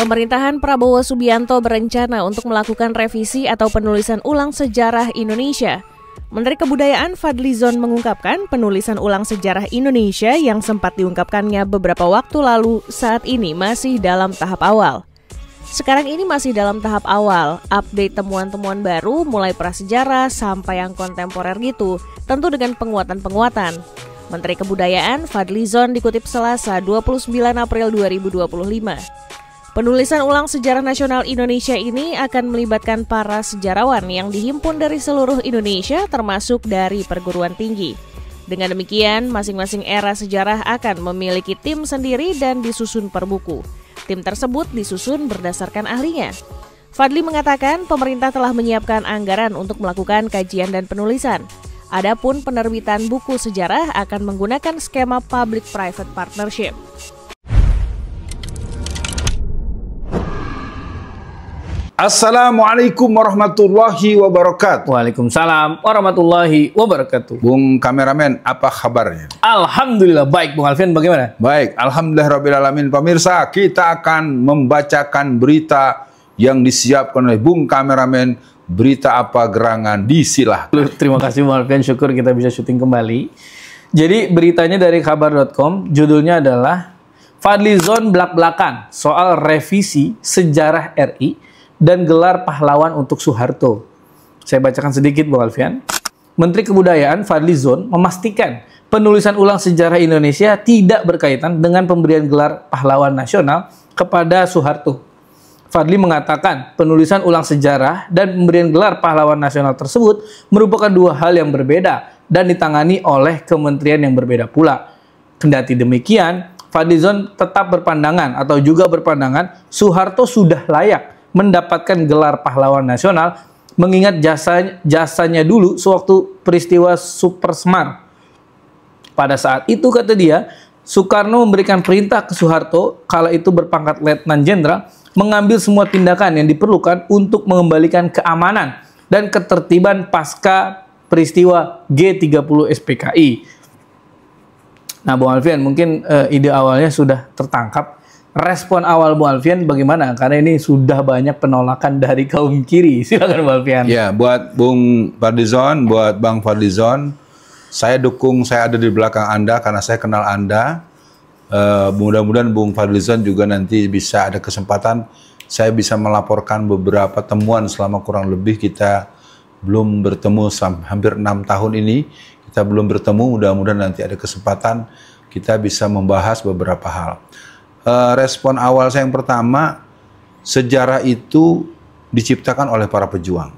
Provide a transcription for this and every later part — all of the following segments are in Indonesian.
Pemerintahan Prabowo Subianto berencana untuk melakukan revisi atau penulisan ulang sejarah Indonesia. Menteri Kebudayaan Fadlizon mengungkapkan penulisan ulang sejarah Indonesia yang sempat diungkapkannya beberapa waktu lalu saat ini masih dalam tahap awal. Sekarang ini masih dalam tahap awal, update temuan-temuan baru mulai prasejarah sampai yang kontemporer gitu, tentu dengan penguatan-penguatan. Menteri Kebudayaan Fadlizon dikutip Selasa 29 April 2025. Penulisan ulang sejarah nasional Indonesia ini akan melibatkan para sejarawan yang dihimpun dari seluruh Indonesia termasuk dari perguruan tinggi. Dengan demikian, masing-masing era sejarah akan memiliki tim sendiri dan disusun per buku. Tim tersebut disusun berdasarkan ahlinya. Fadli mengatakan pemerintah telah menyiapkan anggaran untuk melakukan kajian dan penulisan. Adapun penerbitan buku sejarah akan menggunakan skema public-private partnership. Assalamualaikum warahmatullahi wabarakatuh. Waalaikumsalam warahmatullahi wabarakatuh. Bung kameramen, apa kabarnya? Alhamdulillah baik, Bung Alfian, bagaimana? Baik, alhamdulillahirrabbilalamin. Pemirsa, kita akan membacakan berita yang disiapkan oleh Bung kameramen. Berita apa gerangan? Disilah. Terima kasih Bung Alfian, syukur kita bisa syuting kembali. Jadi beritanya dari kabar.com, judulnya adalah Fadlizon belak-belakan soal revisi sejarah RI dan gelar pahlawan untuk Soeharto. Saya bacakan sedikit, Bung Alfian. Menteri Kebudayaan Fadlizon memastikan penulisan ulang sejarah Indonesia tidak berkaitan dengan pemberian gelar pahlawan nasional kepada Soeharto. Fadli mengatakan penulisan ulang sejarah dan pemberian gelar pahlawan nasional tersebut merupakan dua hal yang berbeda dan ditangani oleh kementerian yang berbeda pula. Kendati demikian, Fadlizon tetap berpandangan Soeharto sudah layak mendapatkan gelar pahlawan nasional mengingat jasanya dulu sewaktu peristiwa Super Semar. Pada saat itu, kata dia, Soekarno memberikan perintah ke Soeharto, kala itu berpangkat Letnan Jenderal, mengambil semua tindakan yang diperlukan untuk mengembalikan keamanan dan ketertiban pasca peristiwa G30 SPKI. Nah, Bung Alfian, mungkin ide awalnya sudah tertangkap. Respon awal Bung Alfian bagaimana? Karena ini sudah banyak penolakan dari kaum kiri. Silakan Bung Alfian. Ya, buat Bung Fadlizon, buat Bang Fadlizon, saya dukung, saya ada di belakang Anda karena saya kenal Anda. Mudah-mudahan Bung Fadlizon juga nanti bisa ada kesempatan saya bisa melaporkan beberapa temuan selama kurang lebih kita belum bertemu hampir 6 tahun ini. Kita belum bertemu, mudah-mudahan nanti ada kesempatan kita bisa membahas beberapa hal. Respon awal saya yang pertama, sejarah itu diciptakan oleh para pejuang.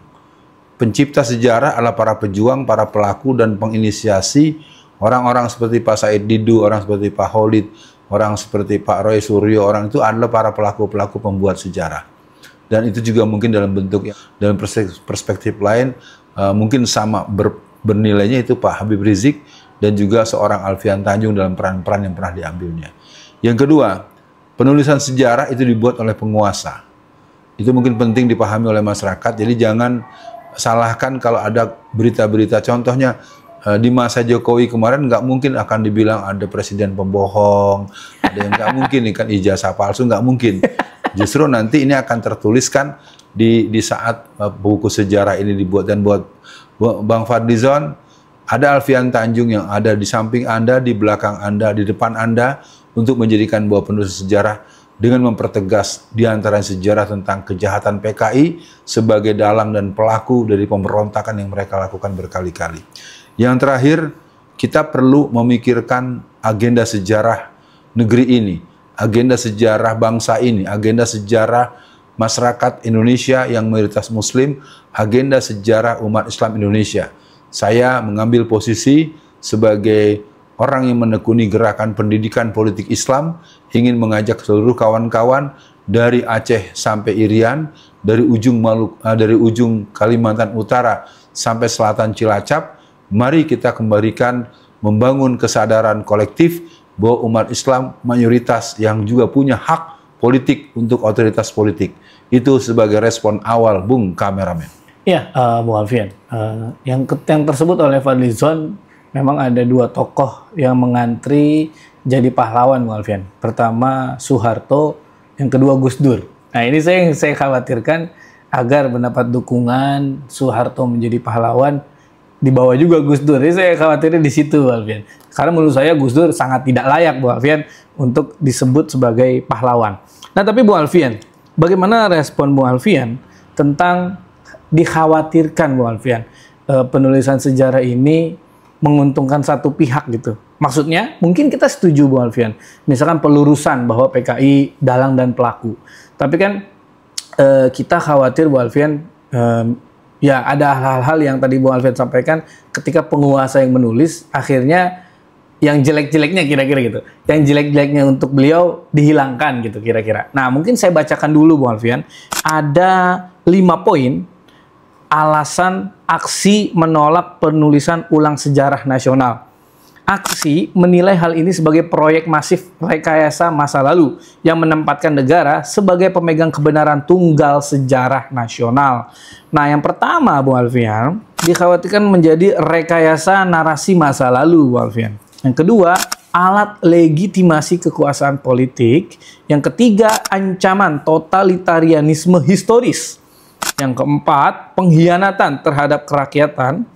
Pencipta sejarah adalah para pejuang, para pelaku dan penginisiasi orang-orang seperti Pak Said Didu, orang seperti Pak Khalid, orang seperti Pak Roy Suryo, orang itu adalah para pelaku-pelaku pembuat sejarah. Dan itu juga mungkin dalam bentuk, dalam perspektif lain, mungkin sama bernilainya itu Pak Habib Rizik dan juga seorang Alfian Tanjung dalam peran-peran yang pernah diambilnya. Yang kedua, penulisan sejarah itu dibuat oleh penguasa. Itu mungkin penting dipahami oleh masyarakat. Jadi jangan salahkan kalau ada berita-berita. Contohnya di masa Jokowi kemarin nggak mungkin akan dibilang ada presiden pembohong, ada yang nggak mungkin ikan ijazah palsu, nggak mungkin. Justru nanti ini akan tertuliskan di saat buku sejarah ini dibuat. Dan buat Bang Fadlizon, ada Alfian Tanjung yang ada di samping Anda, di belakang Anda, di depan Anda, untuk menjadikan bahwa penulis sejarah dengan mempertegas di antara sejarah tentang kejahatan PKI sebagai dalang dan pelaku dari pemberontakan yang mereka lakukan berkali-kali. Yang terakhir, kita perlu memikirkan agenda sejarah negeri ini, agenda sejarah bangsa ini, agenda sejarah masyarakat Indonesia yang mayoritas Muslim, agenda sejarah umat Islam Indonesia. Saya mengambil posisi sebagai orang yang menekuni gerakan pendidikan politik Islam, ingin mengajak seluruh kawan-kawan dari Aceh sampai Irian, dari ujung Kalimantan Utara sampai selatan Cilacap, mari kita kembalikan membangun kesadaran kolektif bahwa umat Islam mayoritas yang juga punya hak politik untuk otoritas politik. Itu sebagai respon awal, Bung kameramen. Ya, Bung Alfian, yang tersebut oleh Fadlizon memang ada dua tokoh yang mengantri jadi pahlawan, Bung Alfian. Pertama Soeharto, yang kedua Gus Dur. Nah ini yang saya khawatirkan agar mendapat dukungan Soeharto menjadi pahlawan dibawa juga Gus Dur. Jadi saya khawatirnya di situ, Bu Alfian. Karena menurut saya Gus Dur sangat tidak layak, Bu Alfian, untuk disebut sebagai pahlawan. Nah tapi Bu Alfian, bagaimana respon Bu Alfian tentang dikhawatirkan, Bu Alfian, penulisan sejarah ini menguntungkan satu pihak gitu? Maksudnya mungkin kita setuju, Bu Alfian, misalkan pelurusan bahwa PKI dalang dan pelaku. Tapi kan kita khawatir, Bu Alfian, ya ada hal-hal yang tadi Bu Alfian sampaikan ketika penguasa yang menulis akhirnya yang jelek-jeleknya kira-kira gitu. Yang jelek-jeleknya untuk beliau dihilangkan gitu kira-kira. Nah mungkin saya bacakan dulu, Bu Alfian. Ada 5 poin alasan aksi menolak penulisan ulang sejarah nasional. Aksi menilai hal ini sebagai proyek masif rekayasa masa lalu yang menempatkan negara sebagai pemegang kebenaran tunggal sejarah nasional. Nah, yang pertama, Bu Alfian, dikhawatirkan menjadi rekayasa narasi masa lalu, Bu Alfian. Yang kedua, alat legitimasi kekuasaan politik. Yang ketiga, ancaman totalitarianisme historis. Yang keempat, pengkhianatan terhadap kerakyatan.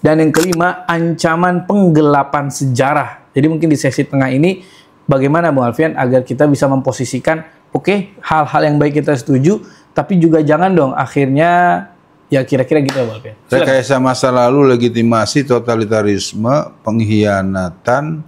Dan yang kelima, ancaman penggelapan sejarah. Jadi mungkin di sesi tengah ini, bagaimana Bu Alfian agar kita bisa memposisikan, oke, hal-hal yang baik kita setuju, tapi juga jangan dong akhirnya, ya kira-kira gitu ya Bu Alfian. Rekayasa masa lalu, legitimasi, totalitarisme, pengkhianatan,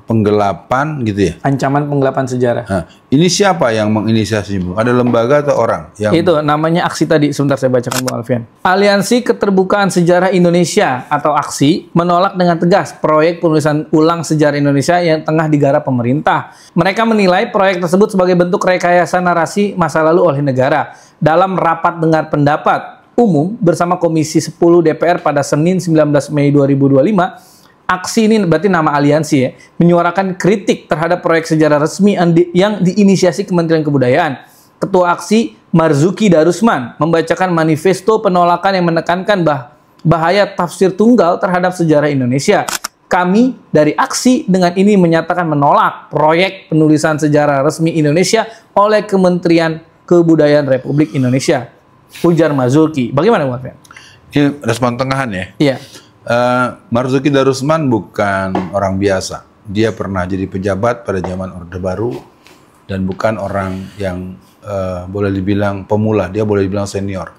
penggelapan gitu ya. Ancaman penggelapan sejarah. Nah, ini siapa yang menginisiasi, Bu? Ada lembaga atau orang? Itu namanya aksi tadi, sebentar saya bacakan Bu Alfian. Aliansi Keterbukaan Sejarah Indonesia atau AKSI menolak dengan tegas proyek penulisan ulang sejarah Indonesia yang tengah digarap pemerintah. Mereka menilai proyek tersebut sebagai bentuk rekayasa narasi masa lalu oleh negara. Dalam rapat dengar pendapat umum bersama Komisi 10 DPR pada Senin 19 Mei 2025, aksi ini berarti nama aliansi ya, menyuarakan kritik terhadap proyek sejarah resmi yang diinisiasi Kementerian Kebudayaan. Ketua aksi Marzuki Darusman membacakan manifesto penolakan yang menekankan bahaya tafsir tunggal terhadap sejarah Indonesia. Kami dari aksi dengan ini menyatakan menolak proyek penulisan sejarah resmi Indonesia oleh Kementerian Kebudayaan Republik Indonesia. Ujar Marzuki. Bagaimana Bu Alfian? Ini respon tengahan ya? Iya. Marzuki Darusman bukan orang biasa. Dia pernah jadi pejabat pada zaman Orde Baru dan bukan orang yang boleh dibilang pemula. Dia boleh dibilang senior.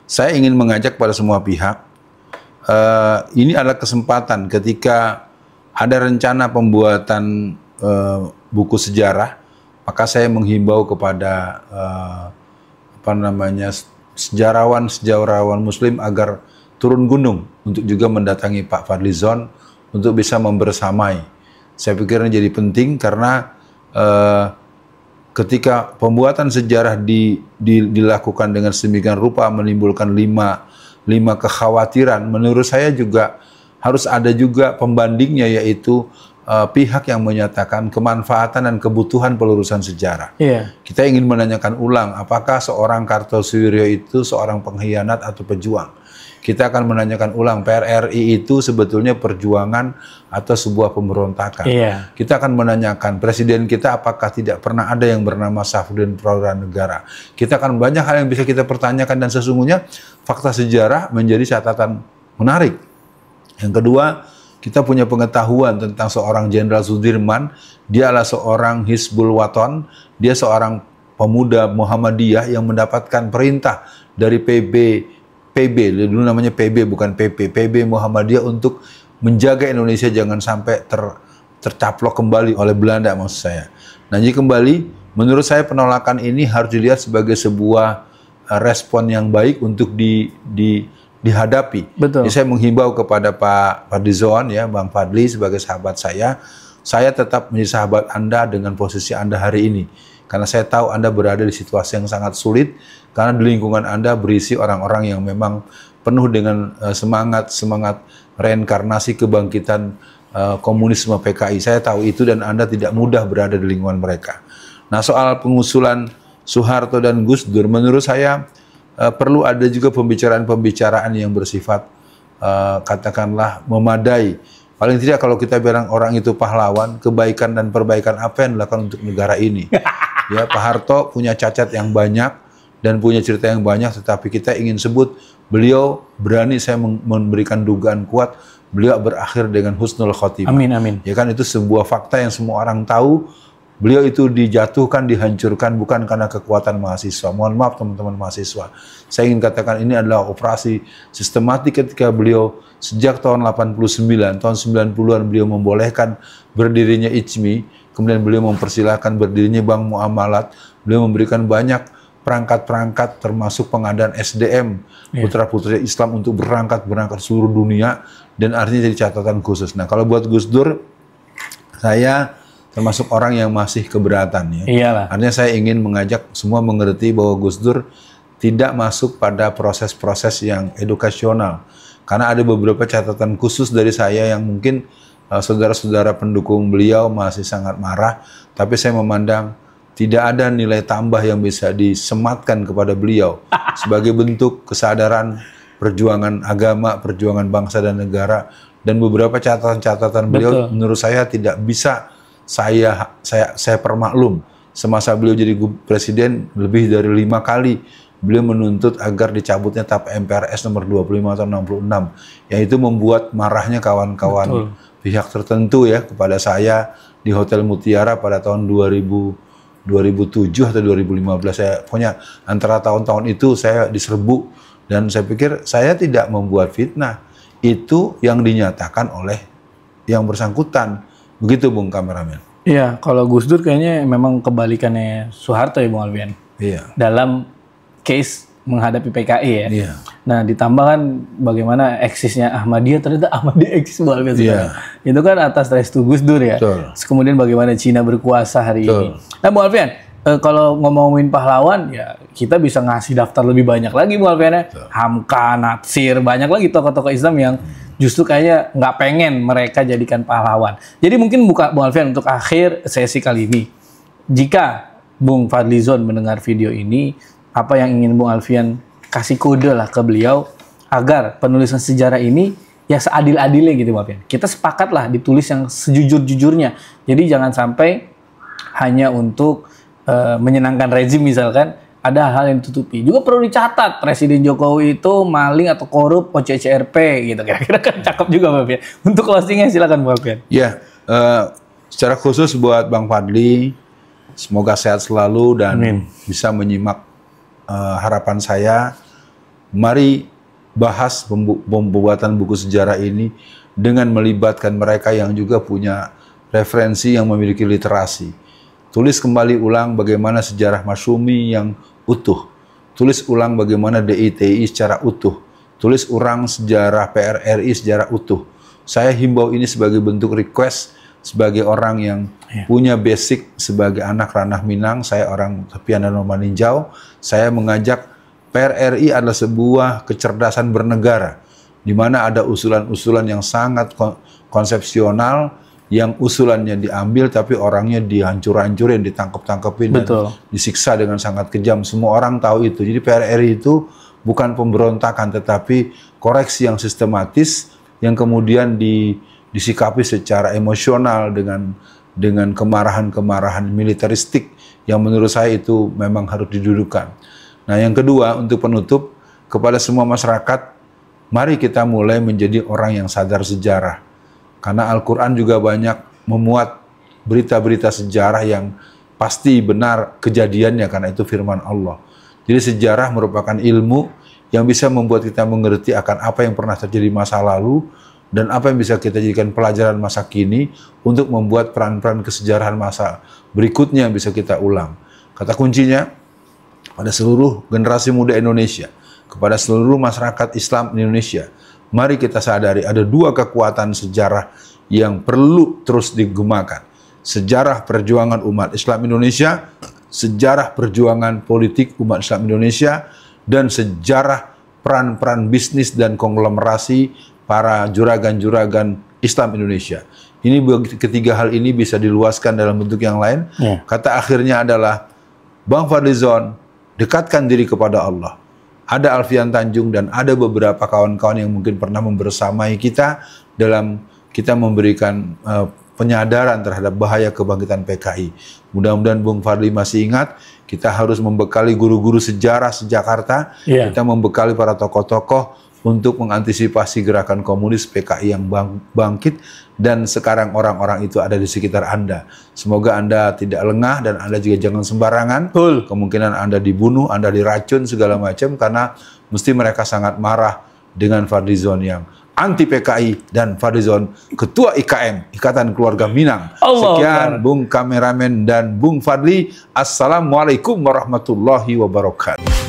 Saya ingin mengajak pada semua pihak. Ini adalah kesempatan ketika ada rencana pembuatan buku sejarah, maka saya menghimbau kepada sejarawan Muslim agar turun gunung untuk juga mendatangi Pak Fadlizon untuk bisa membersamai. Saya pikir ini jadi penting karena ketika pembuatan sejarah dilakukan dengan sedemikian rupa menimbulkan lima kekhawatiran, menurut saya juga harus ada juga pembandingnya, yaitu pihak yang menyatakan kemanfaatan dan kebutuhan pelurusan sejarah. Iya. Kita ingin menanyakan ulang, apakah seorang Kartosuwiryo itu seorang pengkhianat atau pejuang? Kita akan menanyakan ulang, PRRI itu sebetulnya perjuangan atau sebuah pemberontakan. Iya. Kita akan menanyakan presiden kita apakah tidak pernah ada yang bernama Safruddin Prawanegara. Kita akan banyak hal yang bisa kita pertanyakan dan sesungguhnya fakta sejarah menjadi catatan menarik. Yang kedua, kita punya pengetahuan tentang seorang Jenderal Sudirman. Dia adalah seorang Hizbul Waton, dia seorang pemuda Muhammadiyah yang mendapatkan perintah dari PB, dulu namanya PB bukan PP, PB Muhammadiyah untuk menjaga Indonesia jangan sampai tercaplok kembali oleh Belanda maksud saya. Nah, jadi kembali, menurut saya penolakan ini harus dilihat sebagai sebuah respon yang baik untuk dihadapi. Betul. Jadi saya menghimbau kepada Pak Fadlizon ya, Bang Fadli sebagai sahabat saya tetap menjadi sahabat Anda dengan posisi Anda hari ini. Karena saya tahu Anda berada di situasi yang sangat sulit, karena di lingkungan Anda berisi orang-orang yang memang penuh dengan semangat reinkarnasi kebangkitan komunisme PKI. Saya tahu itu dan Anda tidak mudah berada di lingkungan mereka. Nah, soal pengusulan Soeharto dan Gus Dur, menurut saya perlu ada juga pembicaraan-pembicaraan yang bersifat katakanlah memadai. Paling tidak kalau kita bilang orang itu pahlawan, kebaikan dan perbaikan apa yang dilakukan untuk negara ini? Ya, Pak Harto punya cacat yang banyak dan punya cerita yang banyak, tetapi kita ingin sebut beliau berani, saya memberikan dugaan kuat, beliau berakhir dengan husnul khotimah. Amin, amin. Ya kan, itu sebuah fakta yang semua orang tahu. Beliau itu dijatuhkan, dihancurkan bukan karena kekuatan mahasiswa. Mohon maaf teman-teman mahasiswa. Saya ingin katakan ini adalah operasi sistematik ketika beliau sejak tahun 89, tahun 90-an beliau membolehkan berdirinya ICMI, kemudian beliau mempersilahkan berdirinya Bank Muamalat, beliau memberikan banyak perangkat-perangkat termasuk pengadaan SDM putra-putri Islam untuk berangkat seluruh dunia, dan artinya jadi catatan khusus. Nah, kalau buat Gus Dur, saya termasuk orang yang masih keberatan ya. Iyalah. Artinya saya ingin mengajak semua mengerti bahwa Gus Dur tidak masuk pada proses-proses yang edukasional. Karena ada beberapa catatan khusus dari saya yang mungkin saudara-saudara pendukung beliau masih sangat marah, tapi saya memandang tidak ada nilai tambah yang bisa disematkan kepada beliau sebagai bentuk kesadaran perjuangan agama, perjuangan bangsa dan negara, dan beberapa catatan-catatan beliau menurut saya tidak bisa saya permaklum. Semasa beliau jadi presiden, lebih dari 5 kali beliau menuntut agar dicabutnya TAP MPRS nomor 25 atau 66, yaitu membuat marahnya kawan-kawan pihak tertentu ya kepada saya di Hotel Mutiara pada tahun 2007 atau 2015. Saya punya antara tahun-tahun itu saya diserbu, dan saya pikir saya tidak membuat fitnah, itu yang dinyatakan oleh yang bersangkutan. Begitu Bung Kameramen. Iya, kalau Gus Dur kayaknya memang kebalikannya Soeharto ya Bung Alfian. Iya. Dalam case menghadapi PKI ya. Iya. Nah, ditambah kan bagaimana eksisnya Ahmadiyah, ternyata Ahmadiyah eksis Bung Alfian sekarang. Itu kan atas restu Gus Dur ya. Betul. Terus kemudian bagaimana Cina berkuasa hari ini. Nah, Bung Alfian, kalau ngomongin pahlawan ya kita bisa ngasih daftar lebih banyak lagi Bung Alfian ya. Hamka, Natsir, banyak lagi tokoh-tokoh Islam yang justru kayaknya nggak pengen mereka jadikan pahlawan. Jadi mungkin Bung Alfian untuk akhir sesi kali ini, jika Bung Fadlizon mendengar video ini, apa yang ingin Bung Alfian kasih kode lah ke beliau agar penulisan sejarah ini ya seadil-adilnya gitu Bung Alfian. Kita sepakat lah ditulis yang sejujur-jujurnya. Jadi jangan sampai hanya untuk menyenangkan rezim misalkan, ada hal yang ditutupi. Juga perlu dicatat, Presiden Jokowi itu maling atau korup OCCRP gitu. Kira-kira kan cakep juga Bang Alfian. Untuk closingnya silakan Bang Alfian. Ya, secara khusus buat Bang Fadli, semoga sehat selalu dan bisa menyimak harapan saya. Mari bahas pembuatan buku sejarah ini dengan melibatkan mereka yang juga punya referensi, yang memiliki literasi. Tulis kembali ulang bagaimana sejarah Masyumi yang utuh. Tulis ulang bagaimana DITI secara utuh. Tulis ulang sejarah PRRI secara utuh. Saya himbau ini sebagai bentuk request sebagai orang yang punya basic sebagai anak ranah Minang. Saya orang Tepian Danau Maninjau. Saya mengajak PRRI adalah sebuah kecerdasan bernegara, di mana ada usulan-usulan yang sangat konsepsional, yang usulannya diambil tapi orangnya dihancur-hancurin, ditangkap-tangkepin, dan disiksa dengan sangat kejam. Semua orang tahu itu. Jadi PRRI itu bukan pemberontakan, tetapi koreksi yang sistematis yang kemudian disikapi secara emosional dengan kemarahan-kemarahan militeristik yang menurut saya itu memang harus didudukan. Nah, yang kedua, untuk penutup, kepada semua masyarakat, mari kita mulai menjadi orang yang sadar sejarah. Karena Al-Quran juga banyak memuat berita-berita sejarah yang pasti benar kejadiannya, karena itu firman Allah. Jadi sejarah merupakan ilmu yang bisa membuat kita mengerti akan apa yang pernah terjadi masa lalu dan apa yang bisa kita jadikan pelajaran masa kini untuk membuat peran-peran kesejarahan masa berikutnya yang bisa kita ulang. Kata kuncinya, pada seluruh generasi muda Indonesia, kepada seluruh masyarakat Islam Indonesia, mari kita sadari ada dua kekuatan sejarah yang perlu terus digemakan. Sejarah perjuangan umat Islam Indonesia, sejarah perjuangan politik umat Islam Indonesia, dan sejarah peran-peran bisnis dan konglomerasi para juragan-juragan Islam Indonesia. Ini ketiga hal ini bisa diluaskan dalam bentuk yang lain. Kata akhirnya adalah, Bang Fadlizon, dekatkan diri kepada Allah. Ada Alfian Tanjung dan ada beberapa kawan-kawan yang mungkin pernah membersamai kita dalam kita memberikan penyadaran terhadap bahaya kebangkitan PKI. Mudah-mudahan Bung Fadli masih ingat, kita harus membekali guru-guru sejarah seJakarta, kita membekali para tokoh-tokoh untuk mengantisipasi gerakan komunis PKI yang bangkit, dan sekarang orang-orang itu ada di sekitar Anda. Semoga Anda tidak lengah dan Anda juga jangan sembarangan. Kemungkinan Anda dibunuh, Anda diracun segala macam, karena mesti mereka sangat marah dengan Fadlizon yang anti PKI dan Fadlizon Ketua IKM, Ikatan Keluarga Minang. Sekian Bung Kameramen dan Bung Fadli. Assalamualaikum warahmatullahi wabarakatuh.